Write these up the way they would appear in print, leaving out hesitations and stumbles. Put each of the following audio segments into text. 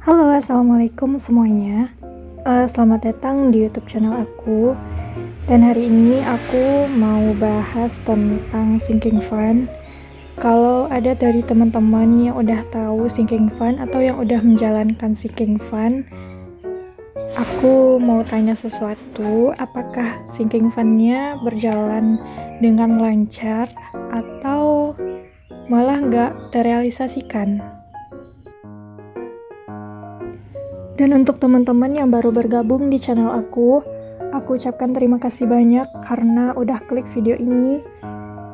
Halo, assalamualaikum semuanya. Selamat datang di YouTube channel aku. Dan hari ini aku mau bahas tentang sinking fund. Kalau ada dari teman-teman yang udah tahu sinking fund atau yang udah menjalankan sinking fund, aku mau tanya sesuatu. Apakah sinking fund-nya berjalan dengan lancar atau malah nggak terrealisasikan? Dan untuk teman-teman yang baru bergabung di channel aku ucapkan terima kasih banyak karena udah klik video ini.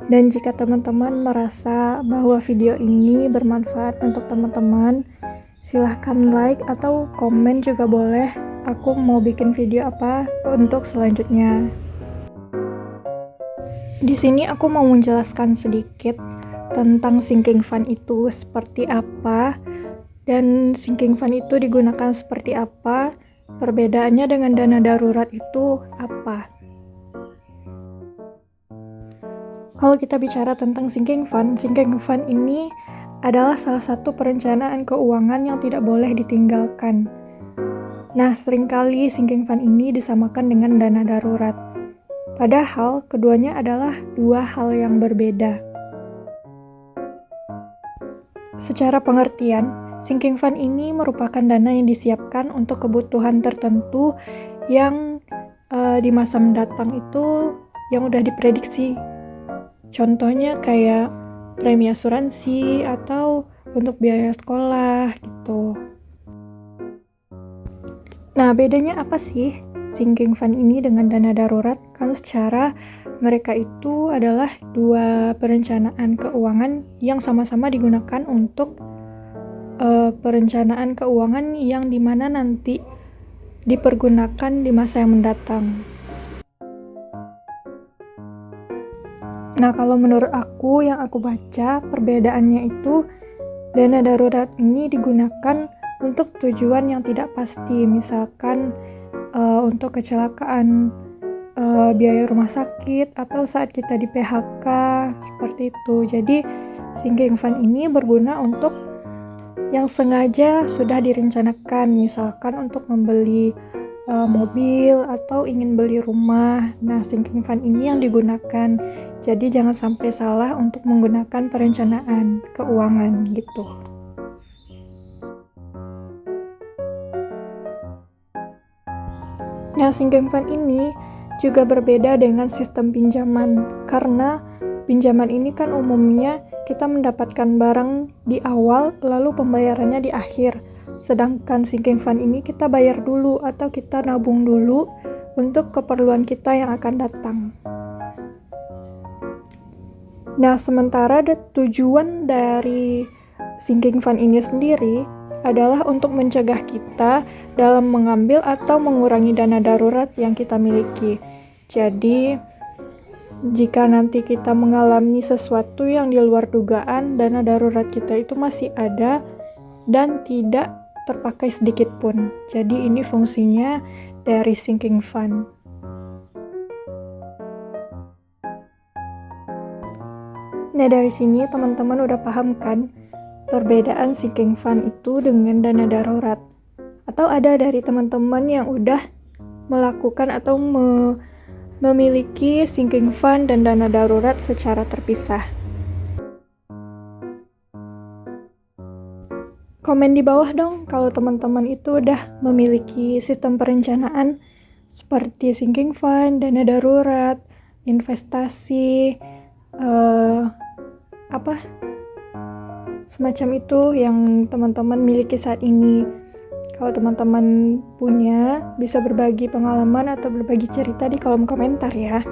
Dan jika teman-teman merasa bahwa video ini bermanfaat untuk teman-teman, silahkan like atau komen juga boleh. Aku mau bikin video apa untuk selanjutnya. Di sini aku mau menjelaskan sedikit tentang sinking fund itu seperti apa. Dan sinking fund itu digunakan seperti apa? Perbedaannya dengan dana darurat itu apa? Kalau kita bicara tentang sinking fund ini adalah salah satu perencanaan keuangan yang tidak boleh ditinggalkan. Nah, seringkali sinking fund ini disamakan dengan dana darurat. Padahal keduanya adalah dua hal yang berbeda. Secara pengertian, sinking fund ini merupakan dana yang disiapkan untuk kebutuhan tertentu yang di masa mendatang itu yang udah diprediksi. Contohnya kayak premi asuransi atau untuk biaya sekolah gitu. Nah, bedanya apa sih sinking fund ini dengan dana darurat? Kan secara mereka itu adalah dua perencanaan keuangan yang sama-sama digunakan untuk perencanaan keuangan yang dimana nanti dipergunakan di masa yang mendatang. Nah, kalau menurut aku yang aku baca, perbedaannya itu dana darurat ini digunakan untuk tujuan yang tidak pasti, misalkan untuk kecelakaan, biaya rumah sakit, atau saat kita di PHK, seperti itu. Jadi sinking fund ini berguna untuk yang sengaja sudah direncanakan, misalkan untuk membeli mobil atau ingin beli rumah. Nah, sinking fund ini yang digunakan. Jadi jangan sampai salah untuk menggunakan perencanaan keuangan gitu. Nah, sinking fund ini juga berbeda dengan sistem pinjaman, karena pinjaman ini kan umumnya kita mendapatkan barang di awal, lalu pembayarannya di akhir. Sedangkan sinking fund ini kita bayar dulu atau kita nabung dulu untuk keperluan kita yang akan datang. Nah, sementara tujuan dari sinking fund ini sendiri adalah untuk mencegah kita dalam mengambil atau mengurangi dana darurat yang kita miliki. Jadi, jika nanti kita mengalami sesuatu yang di luar dugaan, dana darurat kita itu masih ada dan tidak terpakai sedikit pun. Jadi ini fungsinya dari sinking fund. Nah, dari sini teman-teman udah paham kan perbedaan sinking fund itu dengan dana darurat? Atau ada dari teman-teman yang udah melakukan atau memiliki sinking fund dan dana darurat secara terpisah? Komen di bawah dong kalau teman-teman itu udah memiliki sistem perencanaan seperti sinking fund, dana darurat, investasi, semacam itu yang teman-teman miliki saat ini. Kalau teman-teman punya, bisa berbagi pengalaman atau berbagi cerita di kolom komentar ya.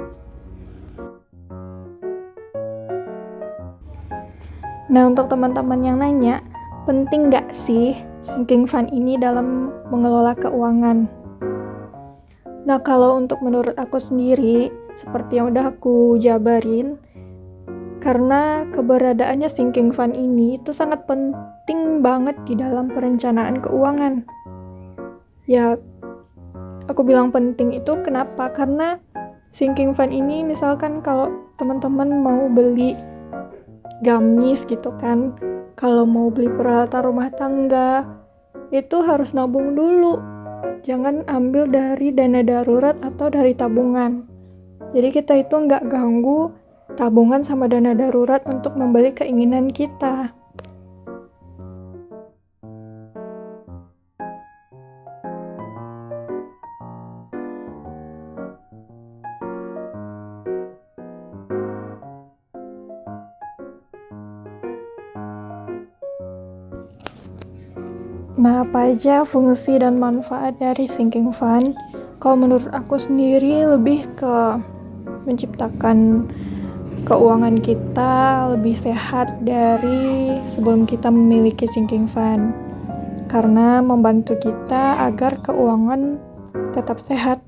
Nah, untuk teman-teman yang nanya, penting nggak sih sinking fund ini dalam mengelola keuangan? Nah, kalau untuk menurut aku sendiri, seperti yang udah aku jabarin, karena keberadaannya sinking fund ini itu sangat penting banget di dalam perencanaan keuangan. Ya, aku bilang penting itu kenapa? Karena sinking fund ini misalkan kalau teman-teman mau beli gamis gitu kan, kalau mau beli peralatan rumah tangga, itu harus nabung dulu. Jangan ambil dari dana darurat atau dari tabungan. Jadi kita itu nggak ganggu tabungan sama dana darurat untuk membeli keinginan kita. Nah, apa aja fungsi dan manfaat dari sinking fund? Kalau menurut aku sendiri lebih ke menciptakan keuangan kita lebih sehat dari sebelum kita memiliki sinking fund. Karena membantu kita agar keuangan tetap sehat.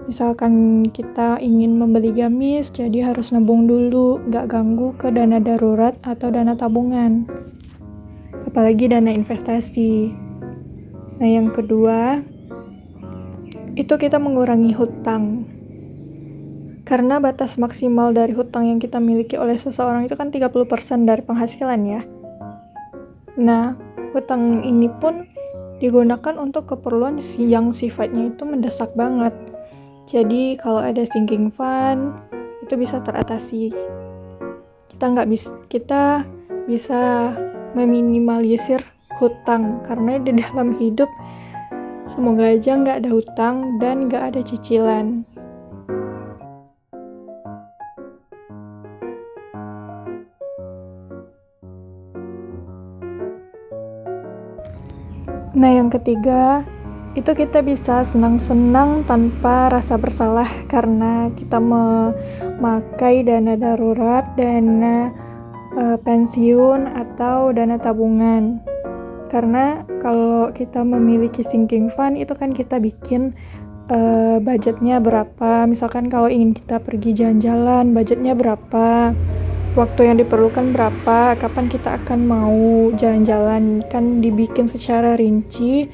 Misalkan kita ingin membeli gamis, jadi harus nabung dulu, nggak ganggu ke dana darurat atau dana tabungan. Apalagi dana investasi. Nah, yang kedua, itu kita mengurangi hutang. Karena batas maksimal dari hutang yang kita miliki oleh seseorang itu kan 30% dari penghasilan ya. Nah, hutang ini pun digunakan untuk keperluan yang sifatnya itu mendesak banget. Jadi kalau ada sinking fund, itu bisa teratasi. Kita bisa meminimalisir hutang, karena di dalam hidup semoga aja nggak ada hutang dan nggak ada cicilan. Nah, yang ketiga, itu kita bisa senang-senang tanpa rasa bersalah karena kita memakai dana darurat, dana pensiun, atau dana tabungan. Karena kalau kita memiliki sinking fund, itu kan kita bikin budgetnya berapa. Misalkan kalau ingin kita pergi jalan-jalan, budgetnya berapa, waktu yang diperlukan berapa, kapan kita akan mau jalan-jalan, kan dibikin secara rinci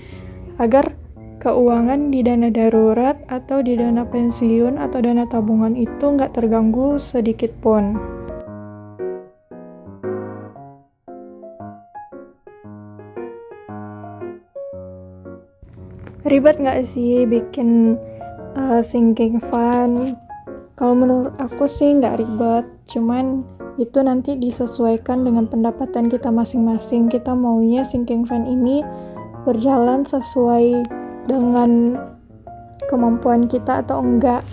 agar keuangan di dana darurat atau di dana pensiun atau dana tabungan itu nggak terganggu sedikit pun. Ribet nggak sih bikin sinking fund? Kalau menurut aku sih nggak ribet, cuman itu nanti disesuaikan dengan pendapatan kita masing-masing. Kita maunya sinking fund ini berjalan sesuai dengan kemampuan kita atau enggak.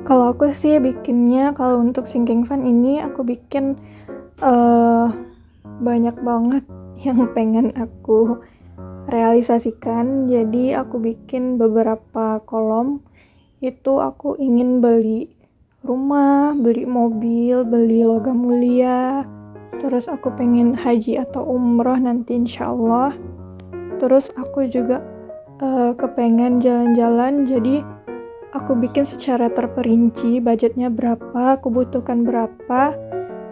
Kalau aku sih bikinnya, kalau untuk sinking fund ini aku bikin banyak banget yang pengen aku realisasikan. Jadi aku bikin beberapa kolom. Itu aku ingin beli rumah, beli mobil, beli logam mulia. Terus aku pengen haji atau umroh nanti insyaallah. Terus aku juga kepengen jalan-jalan. Jadi aku bikin secara terperinci budgetnya berapa, aku butuhkan berapa.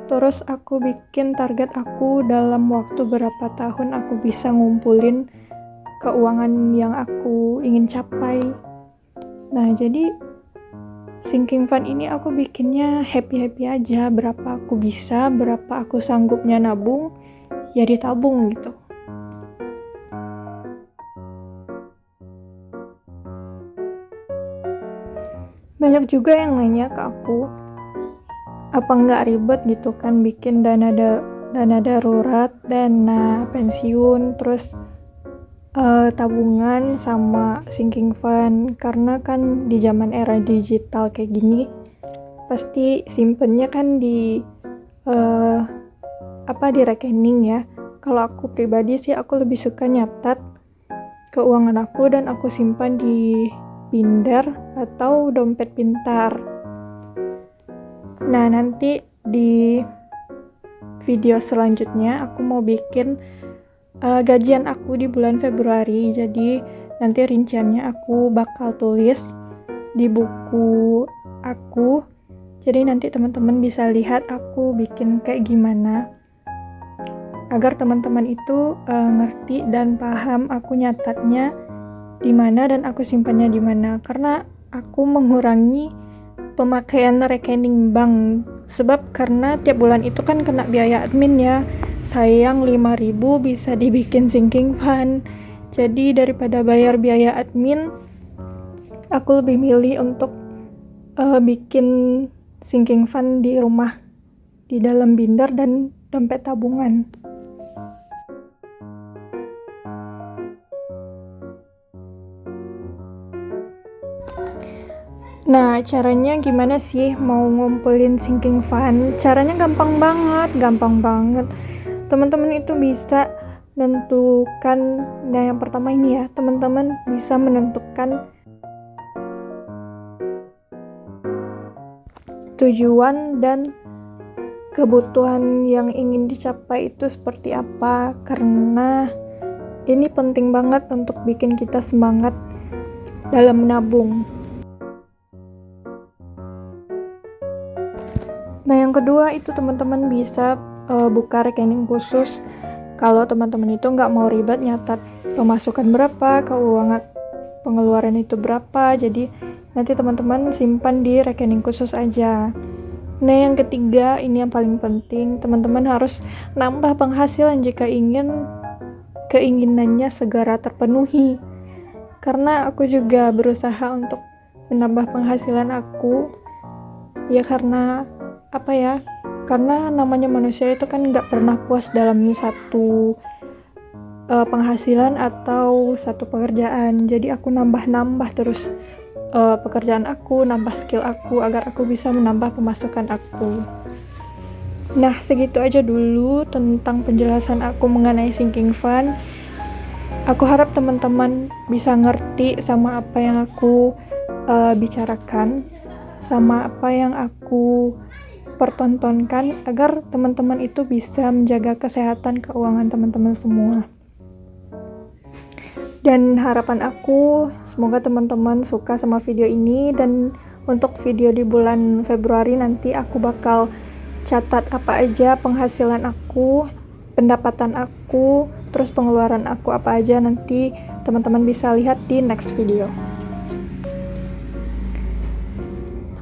Terus aku bikin target aku dalam waktu berapa tahun aku bisa ngumpulin keuangan yang aku ingin capai. Nah, jadi sinking fund ini aku bikinnya happy-happy aja. Berapa aku bisa, berapa aku sanggupnya nabung, ya ditabung gitu. Banyak juga yang nanya ke aku, apa nggak ribet gitu kan bikin dana darurat, dana pensiun, terus tabungan sama sinking fund. Karena kan di zaman era digital kayak gini pasti simpennya kan di di rekening ya. Kalau aku pribadi sih aku lebih suka nyatat keuangan aku dan aku simpan di binder atau dompet pintar. Nah, nanti di video selanjutnya aku mau bikin gajian aku di bulan Februari. Jadi nanti rinciannya aku bakal tulis di buku aku. Jadi nanti teman-teman bisa lihat aku bikin kayak gimana, agar teman-teman itu ngerti dan paham aku nyatatnya di mana dan aku simpannya di mana. Karena aku mengurangi pemakaian rekening bank Sebab karena tiap bulan itu kan kena biaya admin ya. Sayang 5.000 bisa dibikin sinking fund. Jadi daripada bayar biaya admin, aku lebih milih untuk bikin sinking fund di rumah, di dalam binder dan dompet tabungan. Nah, caranya gimana sih mau ngumpulin sinking fund? Caranya gampang banget. Teman-teman itu bisa menentukan, nah yang pertama ini ya, teman-teman bisa menentukan tujuan dan kebutuhan yang ingin dicapai itu seperti apa, karena ini penting banget untuk bikin kita semangat dalam menabung. Nah, yang kedua itu teman-teman bisa buka rekening khusus. Kalau teman-teman itu nggak mau ribet nyatat pemasukan berapa, keuangan pengeluaran itu berapa, jadi nanti teman-teman simpan di rekening khusus aja. Nah, yang ketiga ini yang paling penting, teman-teman harus nambah penghasilan jika keinginannya segera terpenuhi. Karena aku juga berusaha untuk menambah penghasilan aku, ya karena karena namanya manusia itu kan nggak pernah puas dalam satu penghasilan atau satu pekerjaan. Jadi aku nambah terus pekerjaan aku, nambah skill aku agar aku bisa menambah pemasukan aku. Nah, segitu aja dulu tentang penjelasan aku mengenai sinking fund. Aku harap teman-teman bisa ngerti sama apa yang aku bicarakan, sama apa yang aku pertontonkan, agar teman-teman itu bisa menjaga kesehatan keuangan teman-teman semua. Dan harapan aku semoga teman-teman suka sama video ini, dan untuk video di bulan Februari nanti aku bakal catat apa aja penghasilan aku, pendapatan aku, terus pengeluaran aku apa aja, nanti teman-teman bisa lihat di next video.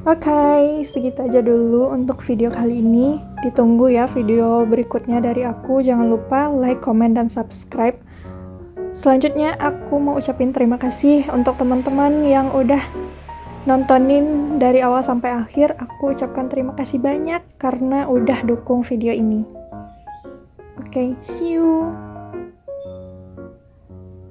Oke, segitu aja dulu untuk video kali ini. Ditunggu ya video berikutnya dari aku. Jangan lupa like, comment, dan subscribe. Selanjutnya aku mau ucapin terima kasih untuk teman-teman yang udah nontonin dari awal sampai akhir. Aku ucapkan terima kasih banyak karena udah dukung video ini. Oke, see you.